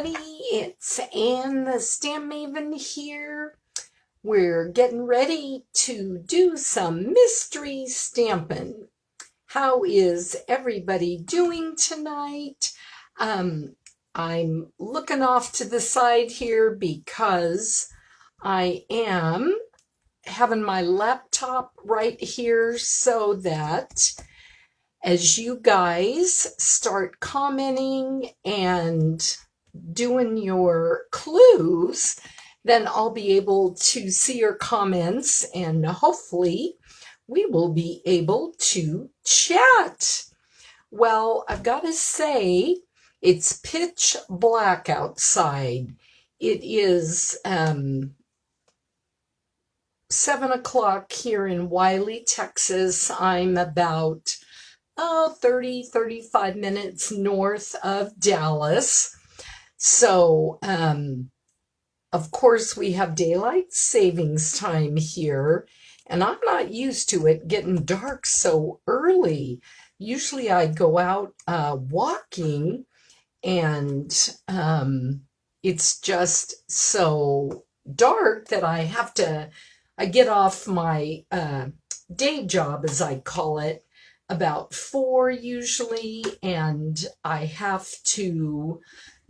It's Anne the Stamp Maven here. We're getting ready to do some mystery stamping. How is everybody doing tonight? I'm looking off to the side here because I am having my laptop right here so that as you guys start commenting and doing your clues, then I'll be able to see your comments and hopefully we will be able to chat. Well, I've got to say, it's pitch black outside. It is 7 o'clock here in Wiley, Texas. I'm about 35 minutes north of Dallas. So, of course, we have daylight savings time here, and I'm not used to it getting dark so early. Usually I go out walking, and it's just so dark that I get off my day job, as I call it, about 4 usually, and I have to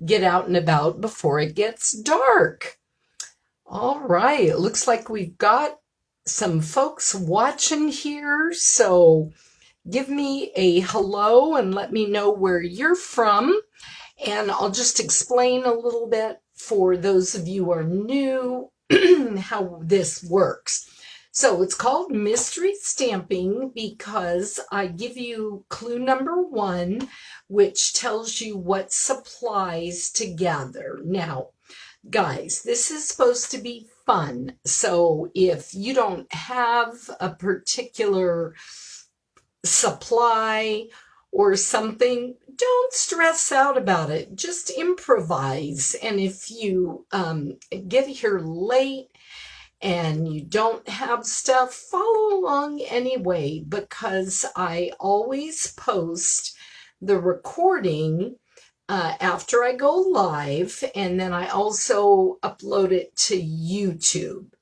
get out and about before it gets dark. All right, it looks like we've got some folks watching here, so give me a hello and let me know where you're from, and I'll just explain a little bit for those of you who are new how this works. So it's called mystery stamping because I give you clue number 1, which tells you what supplies to gather. Now, guys, this is supposed to be fun. So if you don't have a particular supply or something, don't stress out about it. Just improvise. And if you get here late and you don't have stuff, follow along anyway, because I always post the recording after I go live, and then I also upload it to YouTube.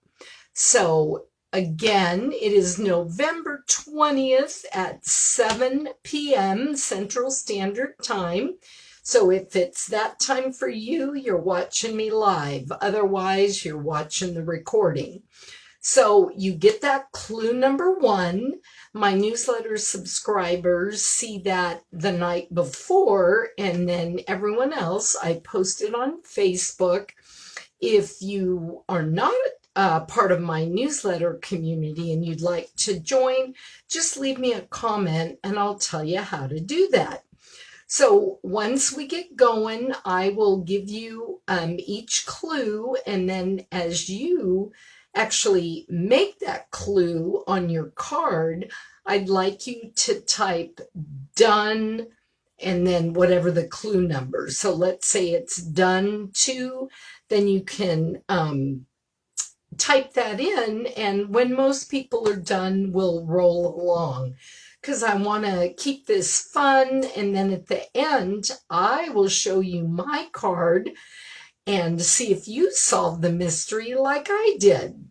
So again, it is November 20th at 7 p.m. Central Standard Time. So if it's that time for you, you're watching me live. Otherwise, you're watching the recording. So you get that clue number 1. My newsletter subscribers see that the night before, and then everyone else, I post it on Facebook. If you are not part of my newsletter community and you'd like to join, just leave me a comment and I'll tell you how to do that. So once we get going, I will give you each clue, and then as you actually make that clue on your card, I'd like you to type done and then whatever the clue number. So let's say it's done 2, then you can type that in, and when most people are done, we'll roll along. Because I want to keep this fun, and then at the end, I will show you my card and see if you solve the mystery like I did.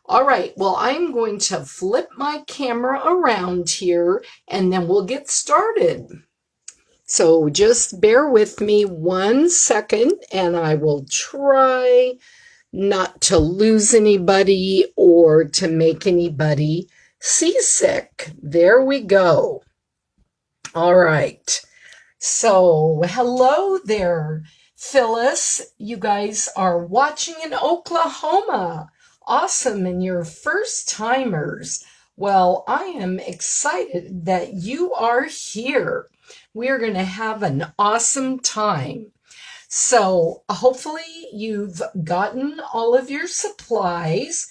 All right, well, I'm going to flip my camera around here, and then we'll get started. So just bear with me 1 second, and I will try not to lose anybody or to make anybody seasick. There we go. All right. So hello there, Phyllis. You guys are watching in Oklahoma. Awesome. And you're first timers. Well, I am excited that you are here. We are going to have an awesome time. So hopefully you've gotten all of your supplies.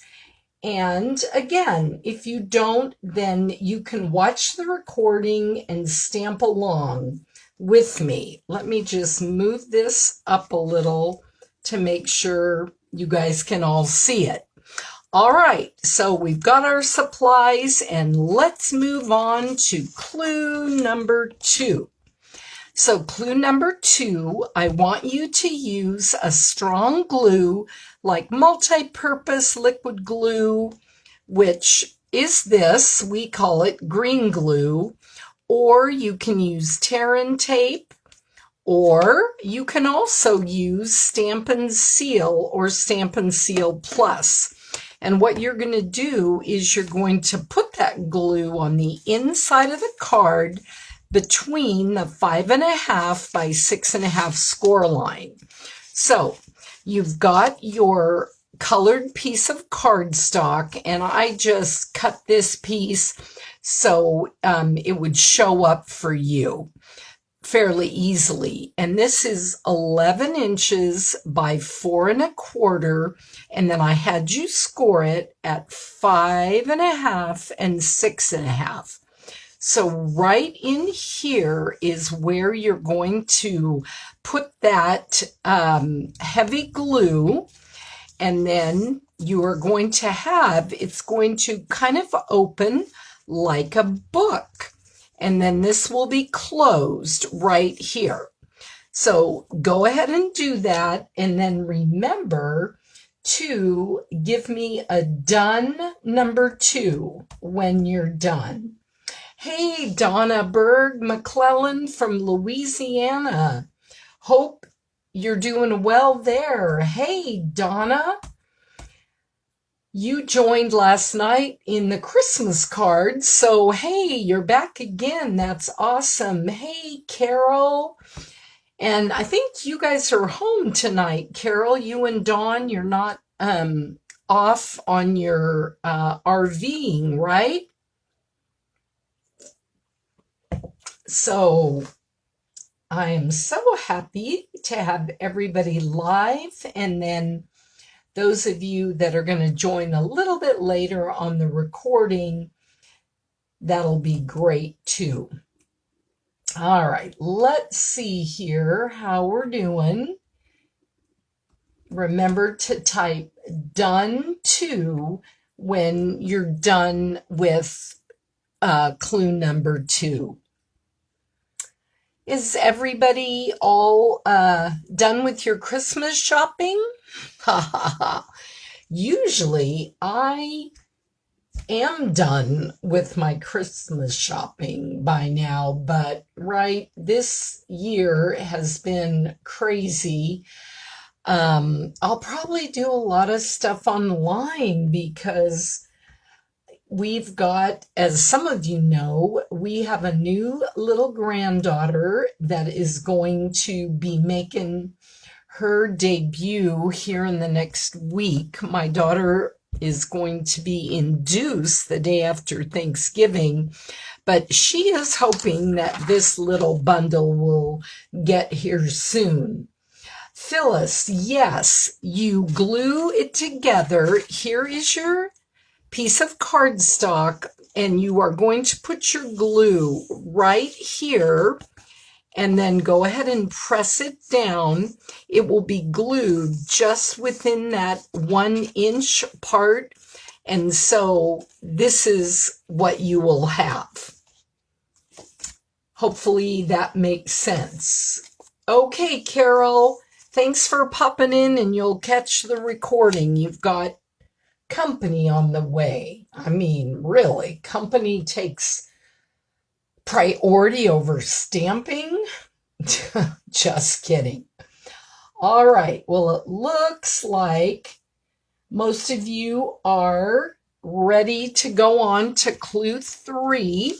And again, if you don't, then you can watch the recording and stamp along with me. Let me just move this up a little to make sure you guys can all see it. All right, so we've got our supplies, and let's move on to clue number 2. So clue number 2, I want you to use a strong glue like multi-purpose liquid glue, which is this, we call it green glue, or you can use tear-in tape, or you can also use Stampin' Seal or Stampin' Seal Plus. And what you're going to do is you're going to put that glue on the inside of the card between the 5.5 by 6.5 score line. So you've got your colored piece of cardstock, and I just cut this piece so it would show up for you fairly easily. And this is 11 inches by 4.25, and then I had you score it at 5.5 and 6.5. So right in here is where you're going to put that heavy glue, and then you are going to have, it's going to kind of open like a book. And then this will be closed right here. So go ahead and do that. And then remember to give me a done number 2 when you're done. Hey, Donna Berg McClellan from Louisiana. Hope you're doing well there. Hey, Donna. You joined last night in the Christmas card, so hey, you're back again. That's awesome. Hey, Carol. And I think you guys are home tonight, Carol. You and Dawn, you're not off on your RVing, right? So I am so happy to have everybody live, and then those of you that are going to join a little bit later on the recording, that'll be great too. All right, let's see here how we're doing. Remember to type done 2 when you're done with clue number 2. Is everybody all done with your Christmas shopping? Ha ha ha. Usually I am done with my Christmas shopping by now, but this year has been crazy. I'll probably do a lot of stuff online because we've got, as some of you know, we have a new little granddaughter that is going to be making her debut here in the next week. My daughter is going to be induced the day after Thanksgiving, but she is hoping that this little bundle will get here soon. Phyllis, yes, you glue it together. Here is your piece of cardstock, and you are going to put your glue right here, and then go ahead and press it down. It will be glued just within that 1 inch part, and so this is what you will have. Hopefully that makes sense. Okay, Carol, thanks for popping in, and you'll catch the recording. You've got company on the way. I mean, really, company takes priority over stamping? Just kidding. All right, well, it looks like most of you are ready to go on to clue 3.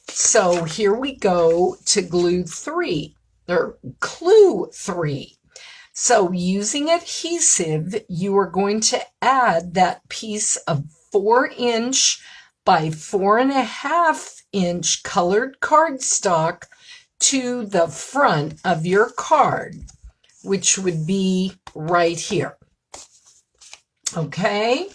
So here we go to clue 3. So using adhesive, you are going to add that piece of 4 inch by 4.5 inch colored cardstock to the front of your card, which would be right here. Okay,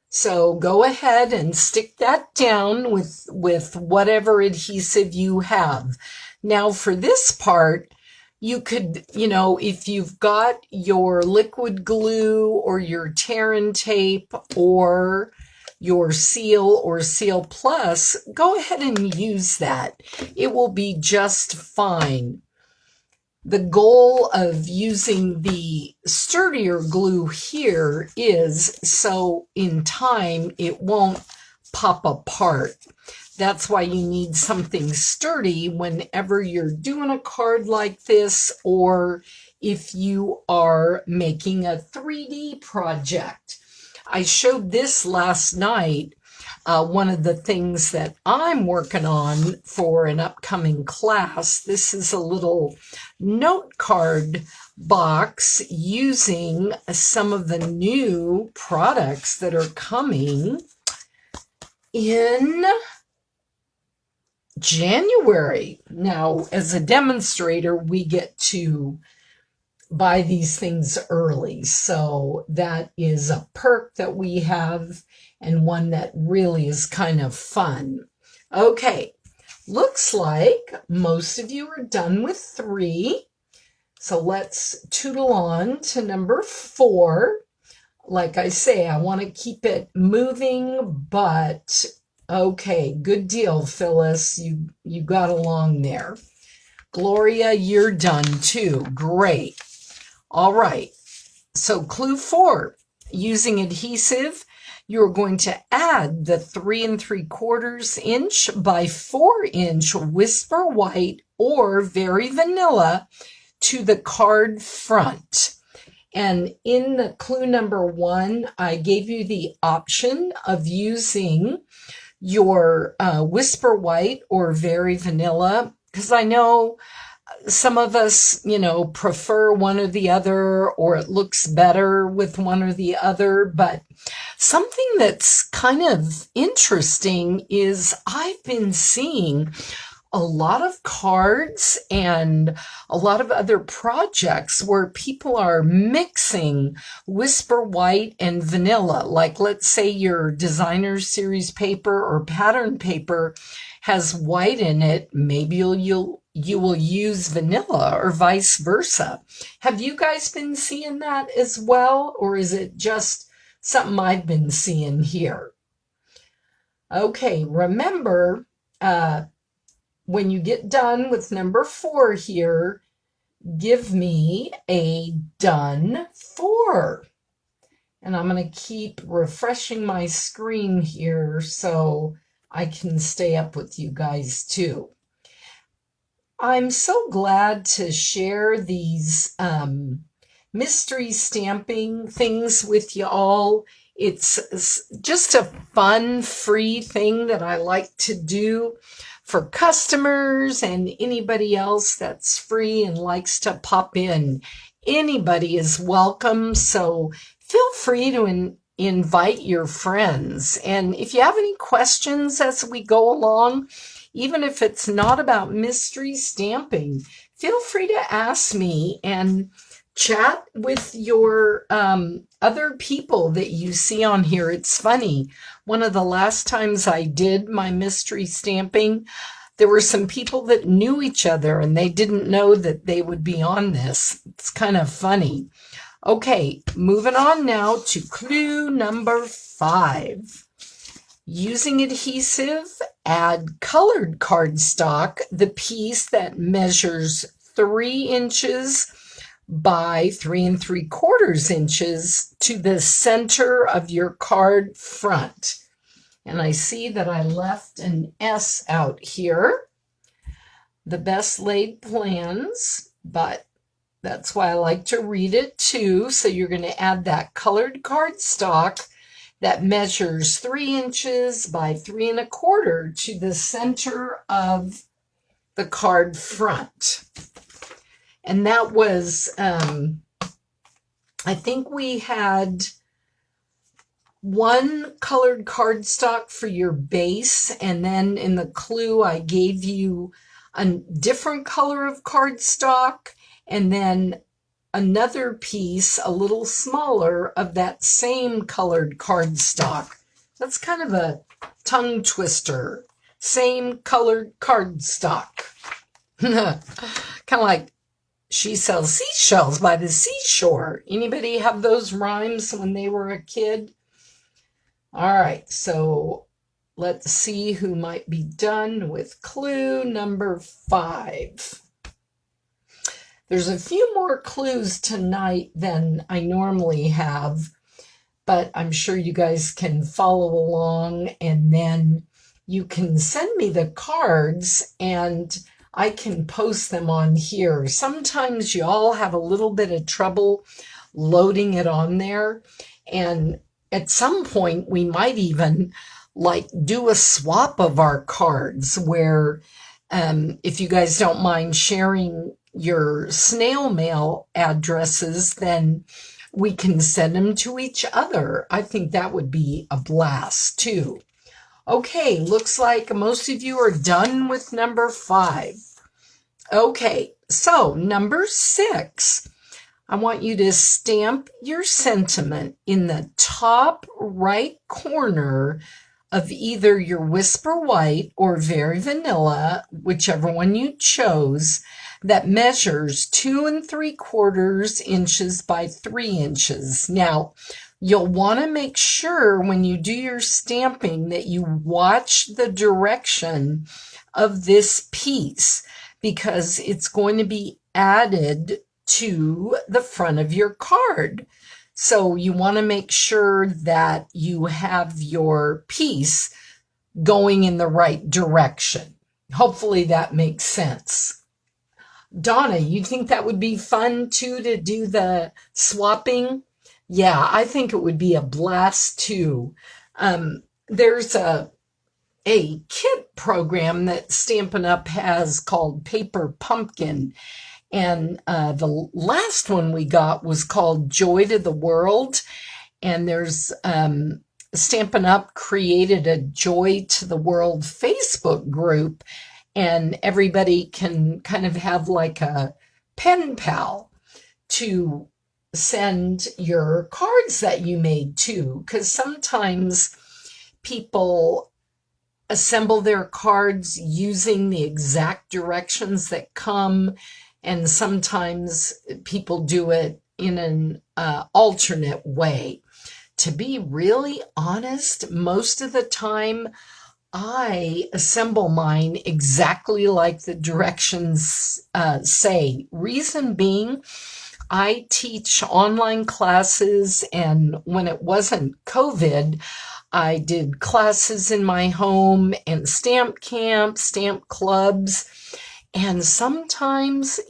so go ahead and stick that down with whatever adhesive you have. Now for this part, you could, if you've got your liquid glue or your tear-in tape or your Seal or Seal Plus, go ahead and use that. It will be just fine. The goal of using the sturdier glue here is so in time it won't pop apart. That's why you need something sturdy whenever you're doing a card like this, or if you are making a 3D project. I showed this last night. One of the things that I'm working on for an upcoming class, this is a little note card box using some of the new products that are coming in January. Now, as a demonstrator, we get to buy these things early. So that is a perk that we have, and one that really is kind of fun. Okay, looks like most of you are done with 3. So let's tootle on to number 4. Like I say, I want to keep it moving, but okay, good deal, Phyllis. You got along there. Gloria, you're done too. Great. All right, so clue 4, using adhesive, you're going to add the 3 3/4 inch by 4 inch Whisper White or Very Vanilla to the card front. And in the clue number 1, I gave you the option of using your Whisper White or Very Vanilla, because I know some of us, prefer one or the other, or it looks better with one or the other. But something that's kind of interesting is I've been seeing a lot of cards and a lot of other projects where people are mixing Whisper White and vanilla. Like, let's say your designer series paper or pattern paper has white in it. Maybe you will use vanilla or vice versa. Have you guys been seeing that as well, or is it just something I've been seeing here? Okay, remember, when you get done with number 4 here, give me a done 4. And I'm going to keep refreshing my screen here so I can stay up with you guys too. I'm so glad to share these mystery stamping things with you all. It's just a fun, free thing that I like to do for customers and anybody else that's free and likes to pop in. Anybody is welcome, so feel free to invite your friends. And if you have any questions as we go along, even if it's not about mystery stamping, feel free to ask me and chat with your other people that you see on here. It's funny. One of the last times I did my mystery stamping, there were some people that knew each other and they didn't know that they would be on this. It's kind of funny. Okay, moving on now to clue number 5. Using adhesive, add colored cardstock, the piece that measures 3 inches by 3 3/4 inches to the center of your card front. And I see that I left an S out here. The best laid plans, but that's why I like to read it too. So you're going to add that colored cardstock that measures 3 inches by 3 1/4 to the center of the card front. And that was, I think we had 1 colored cardstock for your base, and then in the clue I gave you a different color of cardstock, and then another piece, a little smaller, of that same colored cardstock. That's kind of a tongue twister. Same colored cardstock. Kind of like she sells seashells by the seashore. Anybody have those rhymes when they were a kid? All right, so let's see who might be done with clue number 5. There's a few more clues tonight than I normally have, but I'm sure you guys can follow along, and then you can send me the cards and I can post them on here. Sometimes you all have a little bit of trouble loading it on there, and at some point we might even like do a swap of our cards where if you guys don't mind sharing your snail mail addresses, then we can send them to each other. I think that would be a blast too. Okay, looks like most of you are done with number 5. Okay, so number 6. I want you to stamp your sentiment in the top right corner of either your Whisper White or Very Vanilla, whichever one you chose, that measures 2 3/4 inches by 3 inches. Now, you'll want to make sure when you do your stamping that you watch the direction of this piece, because it's going to be added to the front of your card. So you want to make sure that you have your piece going in the right direction. Hopefully that makes sense. Donna, you think that would be fun too, to do the swapping? Yeah, I think it would be a blast too. There's a kit program that Stampin' Up! Has called Paper Pumpkin. And the last one we got was called Joy to the World. And there's Stampin' Up! Created a Joy to the World Facebook group. And everybody can kind of have like a pen pal to send your cards that you made to. Because sometimes people assemble their cards using the exact directions that come, and sometimes people do it in an alternate way. To be really honest, most of the time I assemble mine exactly like the directions say. Reason being, I teach online classes, and when it wasn't COVID, I did classes in my home and stamp camps, stamp clubs. And sometimes,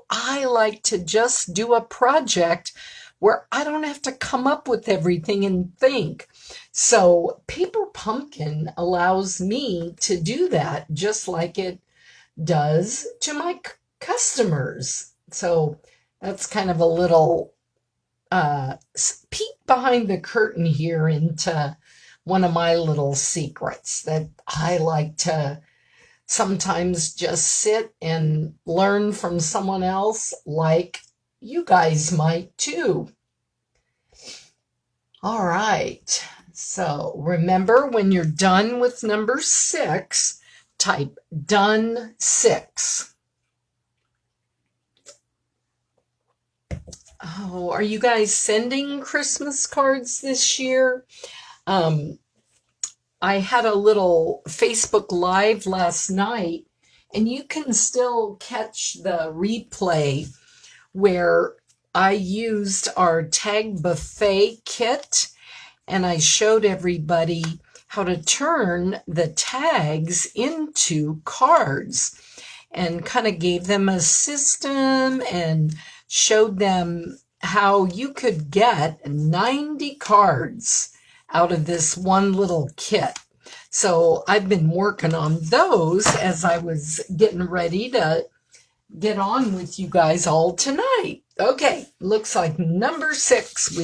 I like to just do a project where I don't have to come up with everything and think. So Paper Pumpkin allows me to do that just like it does to my customers. So that's kind of a little peek behind the curtain here into one of my little secrets that I like to sometimes just sit and learn from someone else, like you guys might too. All right. So remember, when you're done with number 6, type done 6. Oh, are you guys sending Christmas cards this year? I had a little Facebook Live last night, and you can still catch the replay where I used our tag buffet kit, and I showed everybody how to turn the tags into cards and kind of gave them a system and showed them how you could get 90 cards out of this one little kit. So I've been working on those as I was getting ready to get on with you guys all tonight. Okay, looks like number 6,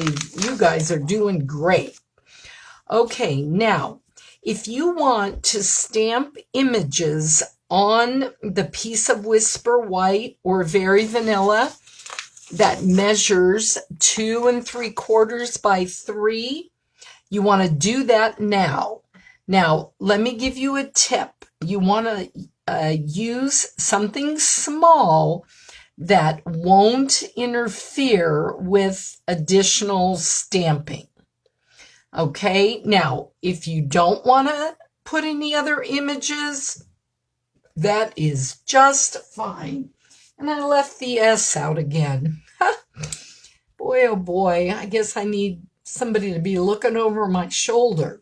you guys are doing great. Okay, now, if you want to stamp images on the piece of Whisper White or Very Vanilla that measures 2 3/4 by 3, you want to do that now. Now, let me give you a tip. You want to use something small that won't interfere with additional stamping. Okay, now, if you don't want to put any other images, that is just fine. And I left the S out again. Boy, oh boy, I guess I need somebody to be looking over my shoulder.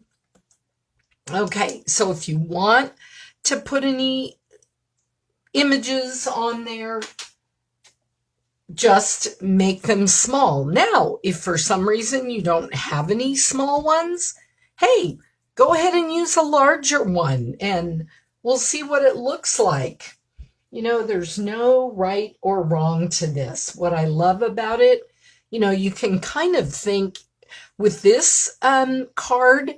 Okay, so if you want to put any images on there, just make them small. Now, if for some reason you don't have any small ones, hey, go ahead and use a larger one and we'll see what it looks like. You know, there's no right or wrong to this. What I love about it, you know, you can kind of think with this card,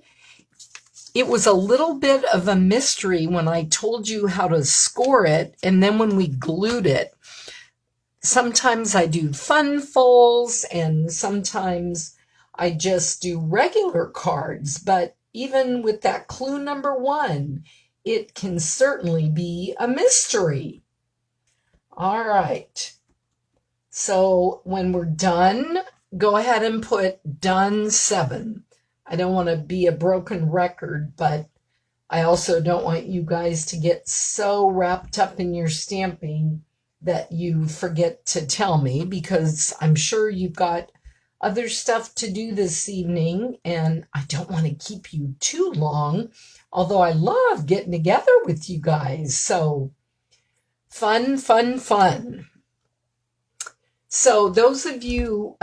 it was a little bit of a mystery when I told you how to score it, and then when we glued it. Sometimes I do fun fulls, and sometimes I just do regular cards. But even with that clue number 1, it can certainly be a mystery. All right. So when we're done, go ahead and put done 7. I don't want to be a broken record, but I also don't want you guys to get so wrapped up in your stamping that you forget to tell me, because I'm sure you've got other stuff to do this evening, and I don't want to keep you too long, although I love getting together with you guys. So fun, fun, fun. So those of you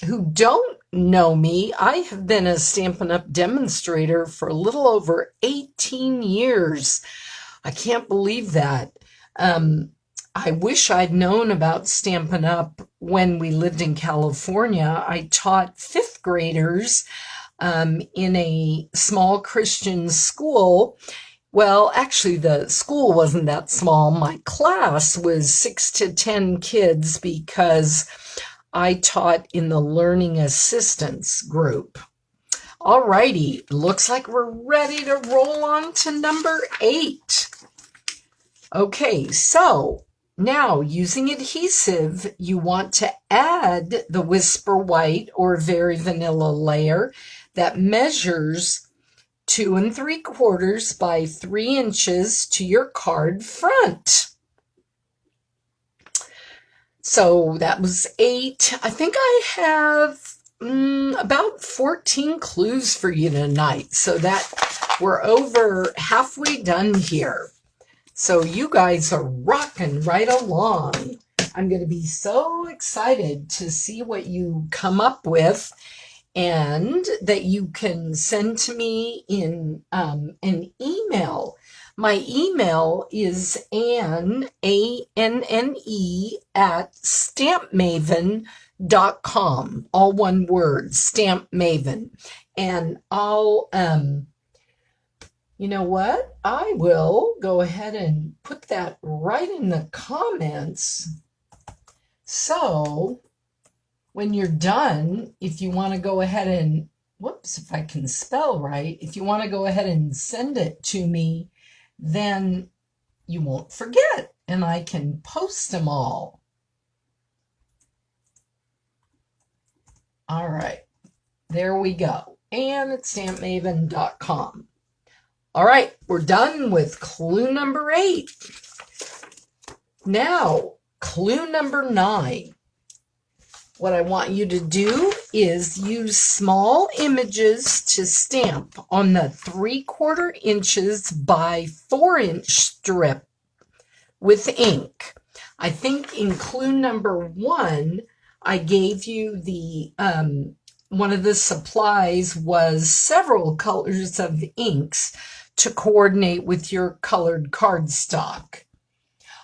who don't know me, I have been a Stampin' Up! Demonstrator for a little over 18 years. I can't believe that. I wish I'd known about Stampin' Up! When we lived in California. I taught 5th graders in a small Christian school. Well, actually, the school wasn't that small. My class was 6 to 10 kids because I taught in the Learning Assistance group. All righty, looks like we're ready to roll on to number 8. Okay, so now using adhesive, you want to add the Whisper White or Very Vanilla layer that measures 2 3/4 by 3 inches to your card front. So that was 8. I think I have about 14 clues for you tonight. So that we're over halfway done here. So you guys are rocking right along. I'm going to be so excited to see what you come up with, and that you can send to me in an email. My email is Anne, A-N-N-E, at stampmaven.com. All one word, Stamp Maven. And I'll, you know what? I will go ahead and put that right in the comments. So when you're done, if you want to go ahead and, whoops, if I can spell right, if you want to go ahead and send it to me, then you won't forget, and I can post them all. All right, there we go. And at stampmaven.com. All right, we're done with clue number 8. Now, clue number 9. What I want you to do is use small images to stamp on the 3/4 inches by 4 inch strip with ink. I think in clue number 1, I gave you the, one of the supplies was several colors of inks to coordinate with your colored cardstock.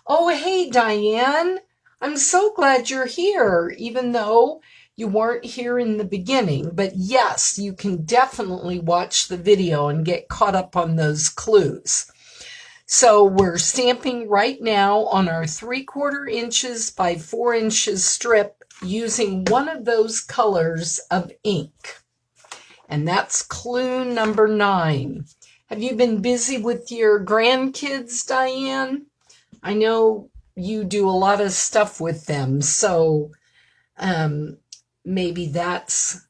Oh, hey, Diane. I'm so glad you're here, even though you weren't here in the beginning. But yes, you can definitely watch the video and get caught up on those clues. So we're stamping right now on our 3/4 inches by 4 inches strip using one of those colors of ink. And that's clue number 9. Have you been busy with your grandkids, Diane? I know you do a lot of stuff with them, so maybe that's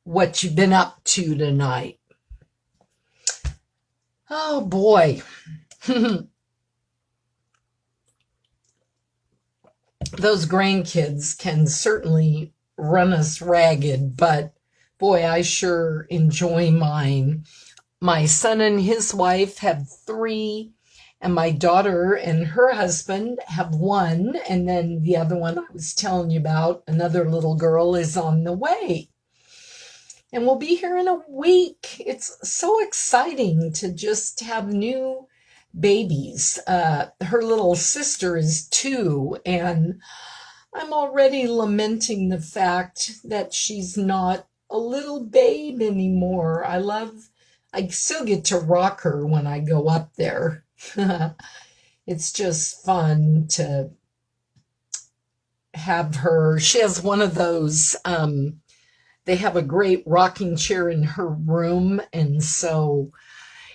what you've been up to tonight. Oh boy. Those grandkids can certainly run us ragged, but boy, I sure enjoy mine. My son and his wife have 3, and my daughter and her husband have 1, and then the other one I was telling you about, another little girl, is on the way. And we'll be here in a week. It's so exciting to just have new babies. Her little sister is 2, and I'm already lamenting the fact that she's not a little babe anymore. I still get to rock her when I go up there. It's just fun to have her. She has one of those, they have a great rocking chair in her room, and so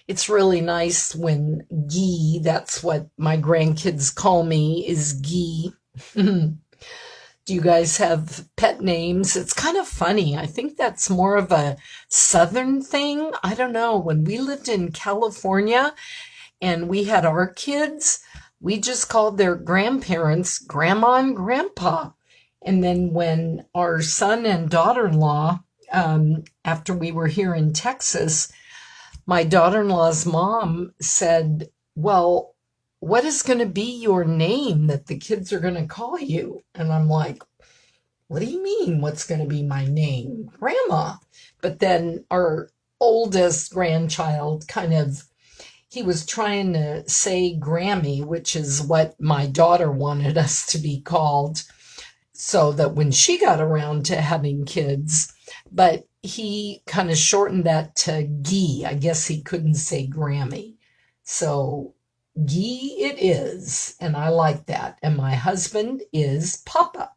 it's really nice when Gee, that's what my grandkids call me, is Gee. Do you guys have pet names? It's kind of funny. I think that's more of a Southern thing. I don't know. When we lived in California and we had our kids, we just called their grandparents Grandma and Grandpa. And then when our son and daughter-in-law, after we were here in Texas, my daughter-in-law's mom said, well, what is going to be your name that the kids are going to call you? And I'm like, what do you mean, what's going to be my name? Grandma. But then our oldest grandchild he was trying to say Grammy, which is what my daughter wanted us to be called, so that when she got around to having kids, but he kind of shortened that to Gee. I guess he couldn't say Grammy. So Gee it is, and I like that. And my husband is Papa.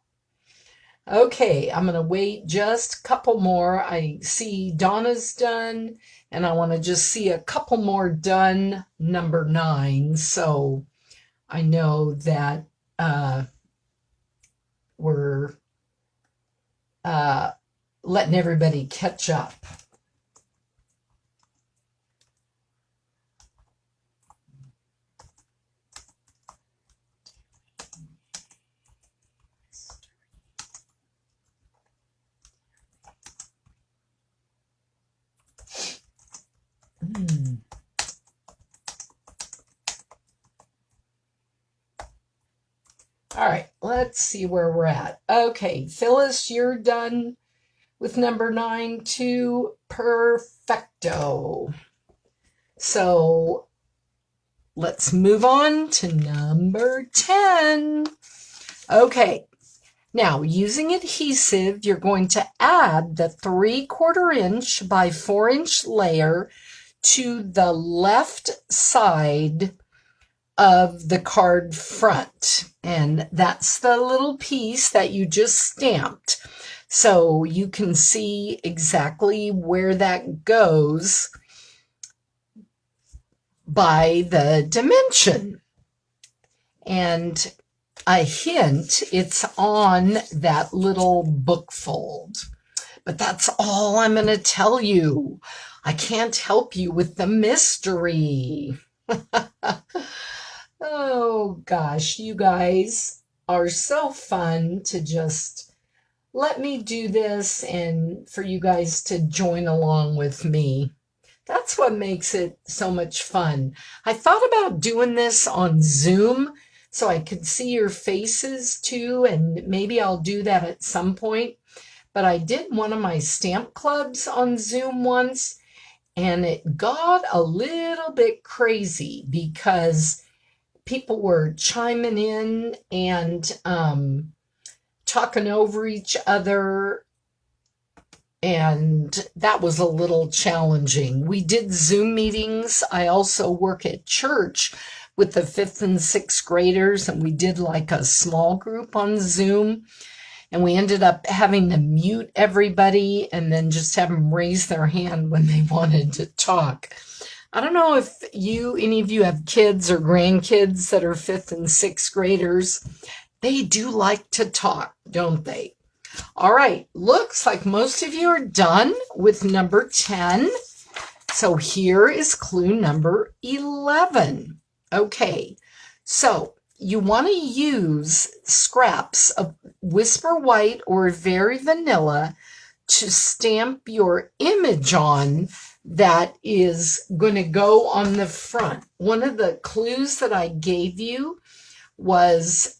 Okay, I'm going to wait just a couple more. I see Donna's done, and I want to just see a couple more done, number 9, so I know that we're letting everybody catch up. All right, let's see where we're at. Okay, Phyllis, you're done with number 9 too. Perfecto. So let's move on to number 10. Okay, now using adhesive, you're going to add the 3/4 inch by 4 inch layer to the left side of the card front, and that's the little piece that you just stamped, so you can see exactly where that goes by the dimension. And a hint, it's on that little book fold, but that's all I'm going to tell you. I can't help you with the mystery. Oh gosh, you guys are so fun to just let me do this and for you guys to join along with me. That's what makes it so much fun. I thought about doing this on Zoom so I could see your faces too, and maybe I'll do that at some point. But I did one of my stamp clubs on Zoom once, and it got a little bit crazy because people were chiming in and talking over each other, and that was a little challenging. We did Zoom meetings. I also work at church with the 5th and 6th graders, and we did like a small group on Zoom, and we ended up having to mute everybody and then just have them raise their hand when they wanted to talk. I don't know if any of you have kids or grandkids that are 5th and 6th graders. They do like to talk, don't they? All right, looks like most of you are done with number 10. So here is clue number 11. Okay, so you want to use scraps of Whisper White or Very Vanilla to stamp your image on that is going to go on the front. One of the clues that I gave you was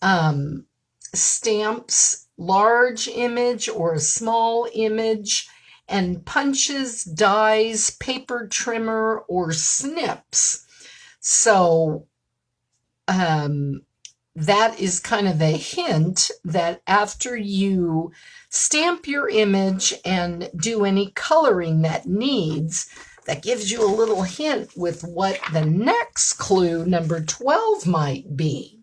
stamps, large image or a small image, and punches, dies, paper trimmer, or snips. So that is kind of a hint that after you stamp your image and do any coloring that needs, that gives you a little hint with what the next clue, number 12, might be.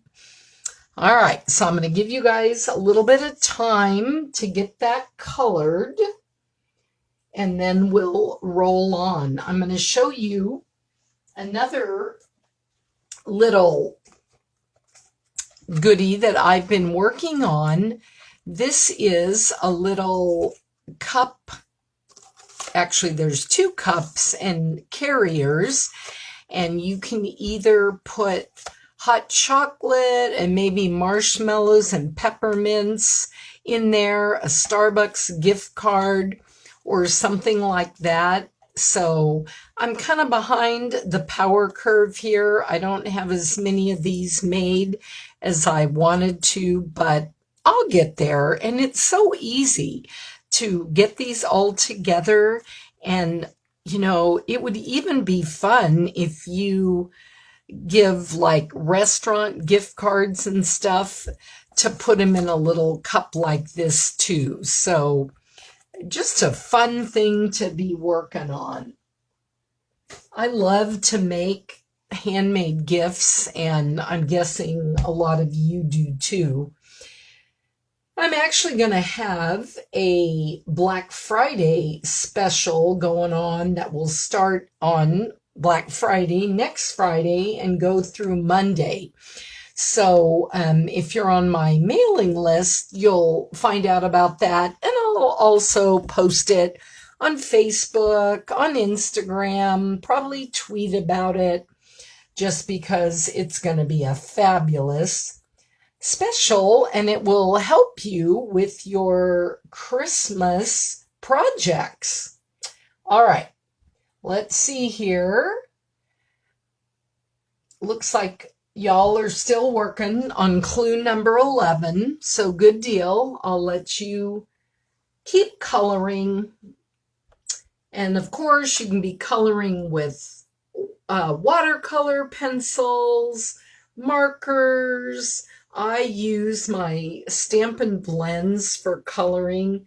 All right, so I'm going to give you guys a little bit of time to get that colored, and then we'll roll on. I'm going to show you another little goodie that I've been working on. This is a little cup. Actually, there's 2 cups and carriers, and you can either put hot chocolate and maybe marshmallows and peppermints in there, a Starbucks gift card or something like that. So I'm kind of behind the power curve here. I don't have as many of these made as I wanted to, but I'll get there. And it's so easy to get these all together. And, you know, it would even be fun if you give like restaurant gift cards and stuff to put them in a little cup like this too. So just a fun thing to be working on. I love to make handmade gifts, and I'm guessing a lot of you do too. I'm actually going to have a Black Friday special going on that will start on Black Friday, next Friday, and go through Monday. So if you're on my mailing list, you'll find out about that. And I'll also post it on Facebook, on Instagram, probably tweet about it, just because it's going to be a fabulous special, and it will help you with your Christmas projects. All right. Let's see here. Looks like y'all are still working on clue number 11, so good deal. I'll let you keep coloring. And of course, you can be coloring with watercolor pencils, markers. I use my Stampin' Blends for coloring.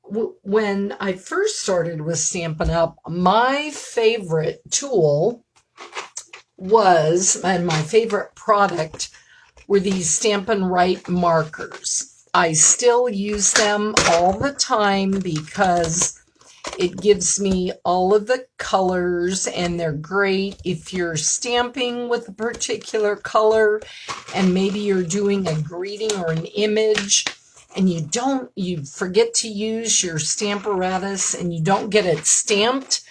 When I first started with Stampin' Up, my favorite tool was, and my favorite product were these Stampin' Right markers. I still use them all the time because it gives me all of the colors, and they're great if you're stamping with a particular color and maybe you're doing a greeting or an image and you forget to use your stamparatus and you don't get it stamped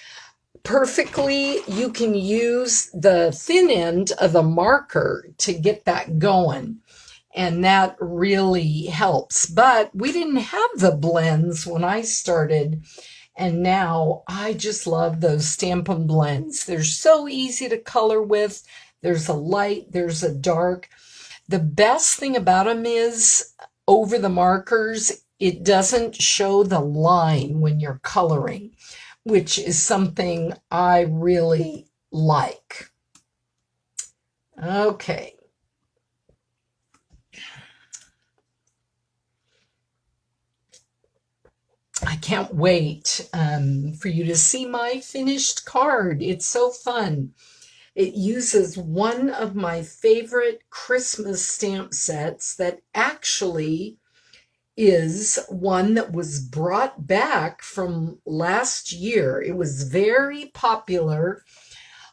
perfectly. You can use the thin end of the marker to get that going, and that really helps. But we didn't have the blends when I started, and now I just love those Stampin' Blends. They're so easy to color with. There's a light, there's a dark. The best thing about them is over the markers, it doesn't show the line when you're coloring, which is something I really like. Okay. I can't wait for you to see my finished card. It's so fun. It uses one of my favorite Christmas stamp sets that actually is one that was brought back from last year. It was very popular.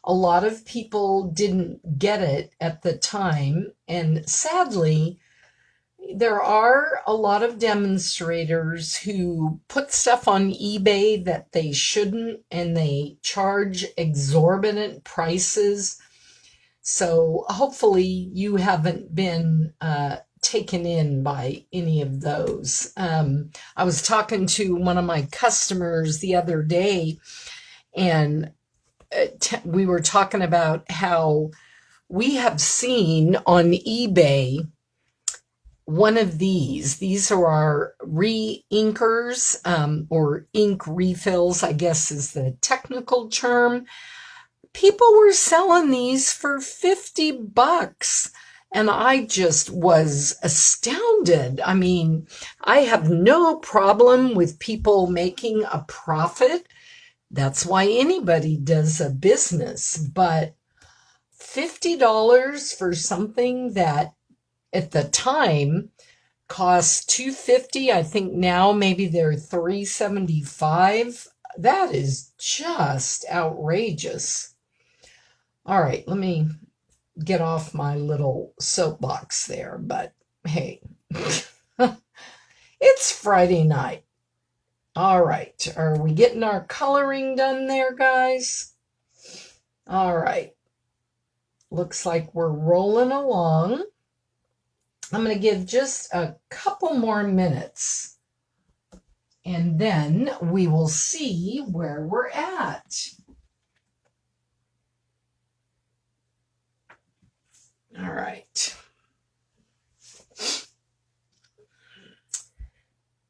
A lot of people didn't get it at the time, and sadly, there are a lot of demonstrators who put stuff on eBay that they shouldn't, and they charge exorbitant prices. So hopefully you haven't been taken in by any of those. I was talking to one of my customers the other day, and we were talking about how we have seen on eBay one of these are our re-inkers, or ink refills, I guess is the technical term. People were selling these for $50, and I just was astounded. I mean, I have no problem with people making a profit. That's why anybody does a business, but $50 for something that at the time cost $250. I think now maybe they're $375. That is just outrageous. All right, let me get off my little soapbox there, but hey, it's Friday night. All right, are we getting our coloring done there, guys? All right, looks like we're rolling along. I'm going to give just a couple more minutes, and then we will see where we're at. All right.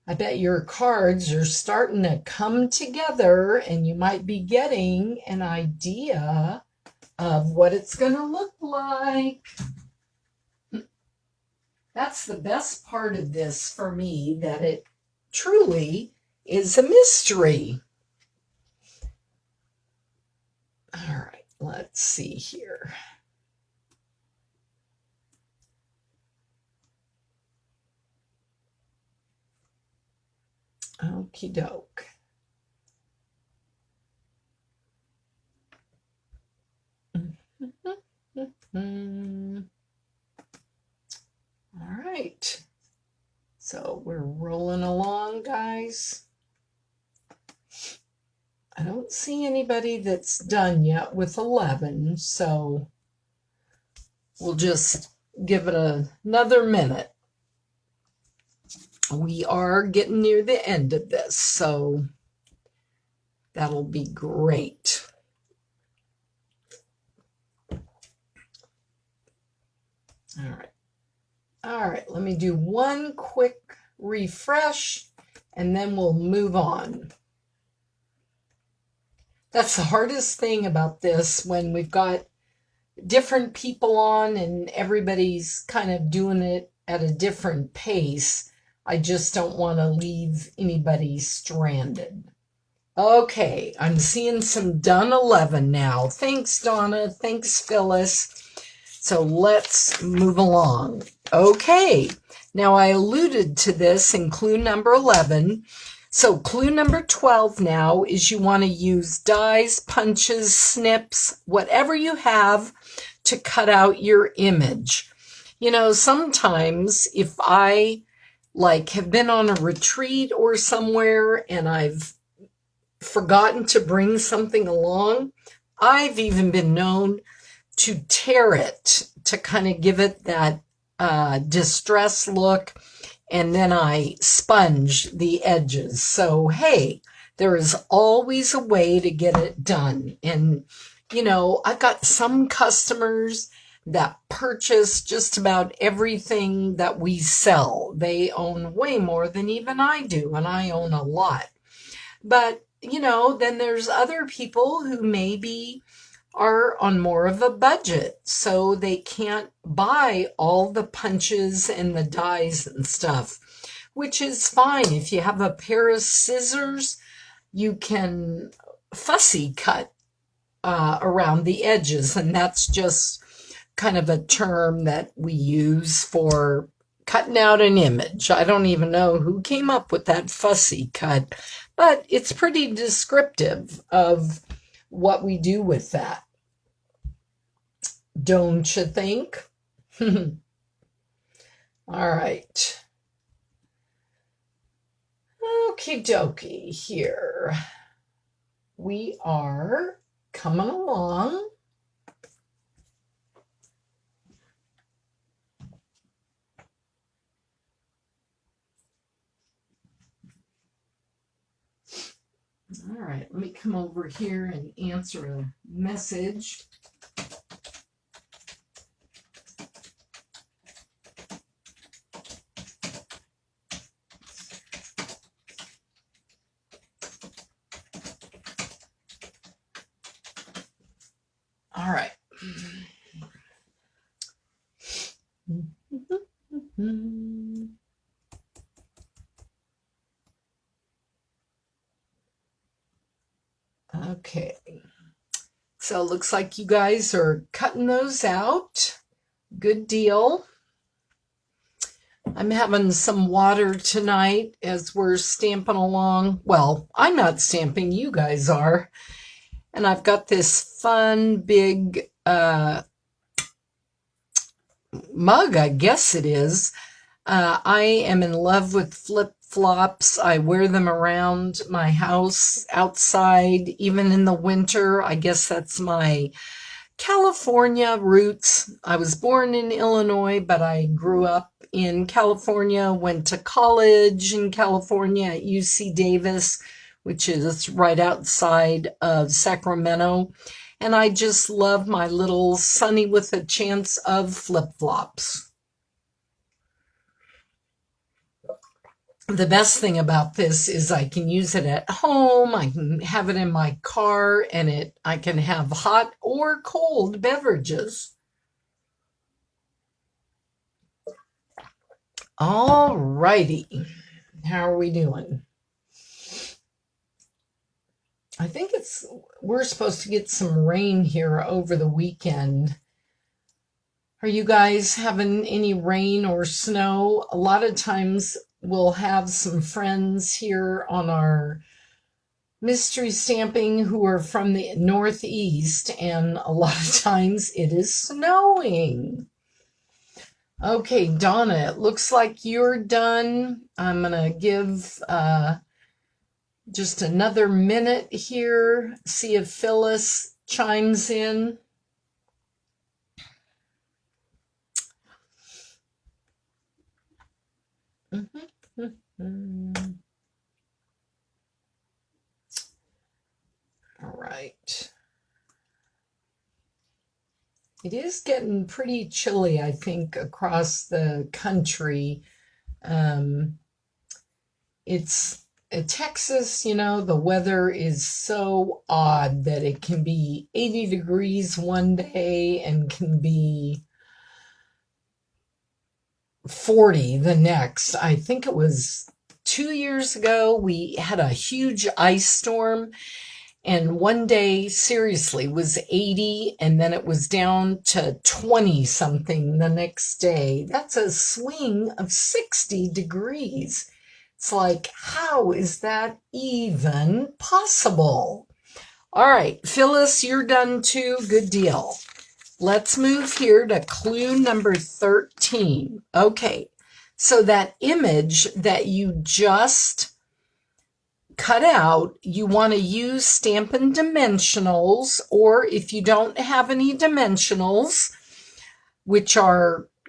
I bet your cards are starting to come together, and you might be getting an idea of what it's going to look like. That's the best part of this for me, that it truly is a mystery. All right, let's see here. Okie doke. All right. So we're rolling along, guys. I don't see anybody that's done yet with 11, so we'll just give it another minute. We are getting near the end of this, so that'll be great. All right, let me do one quick refresh, and then we'll move on. That's the hardest thing about this, when we've got different people on and everybody's kind of doing it at a different pace. I just don't want to leave anybody stranded. Okay, I'm seeing some done 11 now. Thanks, Donna. Thanks, Phyllis. So let's move along. Okay, now I alluded to this in clue number 11. So clue number 12 now is you want to use dies, punches, snips, whatever you have to cut out your image. You know, sometimes if I have been on a retreat or somewhere and I've forgotten to bring something along, I've even been known to tear it to kind of give it that distress look, and then I sponge the edges. So, hey, there is always a way to get it done. And, you know, I've got some customers that purchase just about everything that we sell. They own way more than even I do, and I own a lot. But, you know, then there's other people who maybe are on more of a budget, so they can't buy all the punches and the dies and stuff, which is fine. If you have a pair of scissors, you can fussy cut around the edges, and that's just kind of a term that we use for cutting out an image. I don't even know who came up with that fussy cut, but it's pretty descriptive of what we do with that. Don't you think? All right. Okie dokie, here. We are coming along. All right, let me come over here and answer a message. All right. Okay. So it looks like you guys are cutting those out. Good deal. I'm having some water tonight as we're stamping along. Well, I'm not stamping, you guys are. And I've got this fun big mug, I guess it is. I am in love with flip-flops. I wear them around my house, outside, even in the winter. I guess that's my California roots. I was born in Illinois, but I grew up in California, went to college in California at UC Davis, which is right outside of Sacramento. And I just love my little sunny with a chance of flip-flops. The best thing about this is I can use it at home, I can have it in my car, and I can have hot or cold beverages. All righty. How are we doing? I think we're supposed to get some rain here over the weekend. Are you guys having any rain or snow? A lot of times we'll have some friends here on our mystery stamping who are from the Northeast, and a lot of times it is snowing. Okay, Donna, it looks like you're done. I'm going to give just another minute here, see if Phyllis chimes in. All right. It is getting pretty chilly, I think, across the country. It's Texas, the weather is so odd that it can be 80 degrees one day and can be 40 the next. I think it was 2 years ago, we had a huge ice storm, and one day, seriously, was 80, and then it was down to 20 something the next day. That's a swing of 60 degrees. It's like, how is that even possible? All right, Phyllis, you're done too. Good deal. Let's move here to clue number 13. Okay, so that image that you just cut out, you want to use Stampin' Dimensionals, or if you don't have any dimensionals, which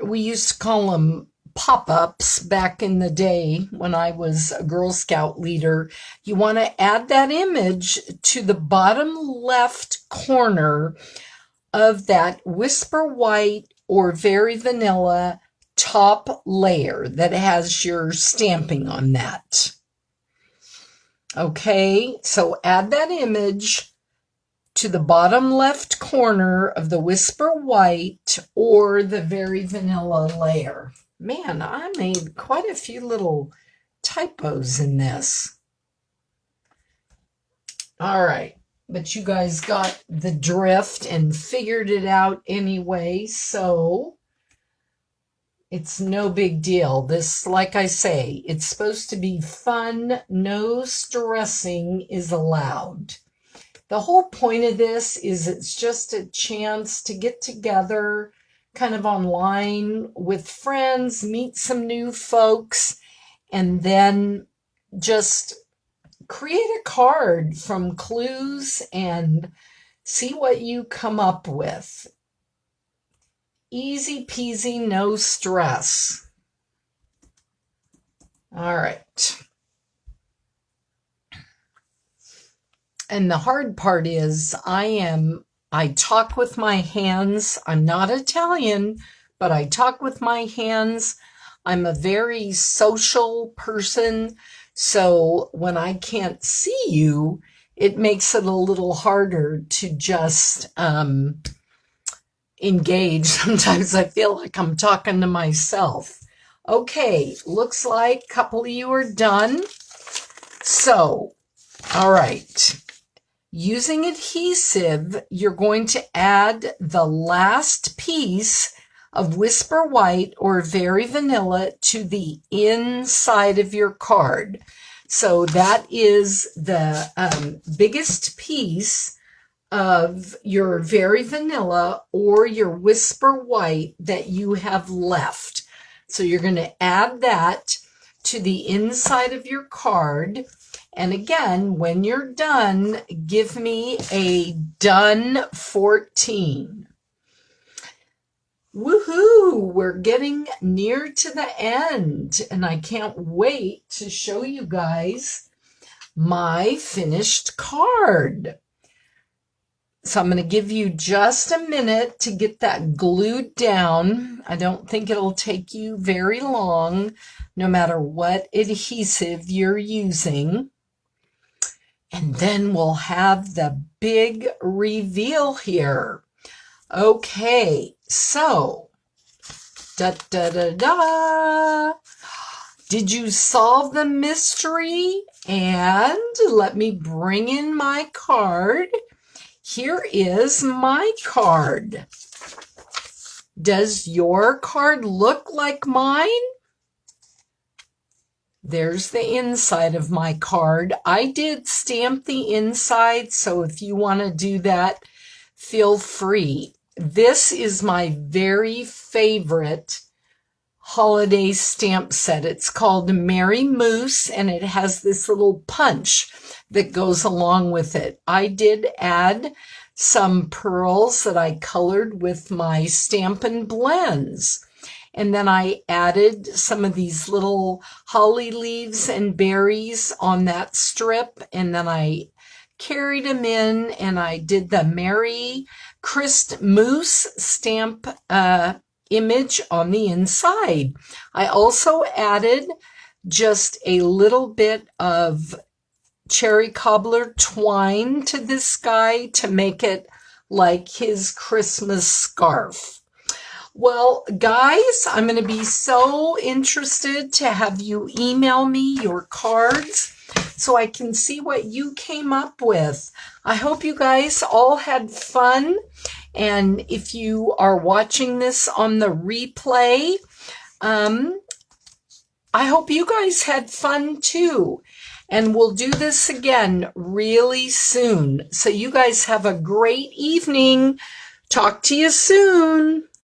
we used to call them pop-ups back in the day when I was a Girl Scout leader, you want to add that image to the bottom left corner of that Whisper White or Very Vanilla top layer that has your stamping on that. Okay, so add that image to the bottom left corner of the Whisper White or the Very Vanilla layer. Man, I made quite a few little typos in this. All right, but you guys got the drift and figured it out anyway, so it's no big deal. This, like I say, it's supposed to be fun. No stressing is allowed. The whole point of this is it's just a chance to get together, kind of online with friends, meet some new folks, and then just create a card from clues and see what you come up with. Easy peasy, no stress. All right. And the hard part is I talk with my hands. I'm not Italian, but I talk with my hands. I'm a very social person. So when I can't see you, it makes it a little harder to just engage. Sometimes I feel like I'm talking to myself. Okay, looks like a couple of you are done. So, all right. Using adhesive, you're going to add the last piece of Whisper White or Very Vanilla to the inside of your card. So that is the biggest piece of your Very Vanilla or your Whisper White that you have left. So you're going to add that to the inside of your card. And again, when you're done, give me a done 14. Woohoo! We're getting near to the end, and I can't wait to show you guys my finished card. So I'm going to give you just a minute to get that glued down. I don't think it'll take you very long, no matter what adhesive you're using. And then we'll have the big reveal here. Okay, so, da-da-da-da. Did you solve the mystery? And let me bring in my card. Here is my card. Does your card look like mine? There's the inside of my card. I did stamp the inside, so if you want to do that, feel free. This is my very favorite holiday stamp set. It's called Merry Moose, and it has this little punch that goes along with it. I did add some pearls that I colored with my Stampin' Blends. And then I added some of these little holly leaves and berries on that strip. And then I carried them in and I did the Merry Creased Moose stamp image on the inside. I also added just a little bit of cherry cobbler twine to this guy to make it like his Christmas scarf. Well, guys, I'm going to be so interested to have you email me your cards so I can see what you came up with. I hope you guys all had fun. And if you are watching this on the replay, I hope you guys had fun too. And we'll do this again really soon. So you guys have a great evening. Talk to you soon.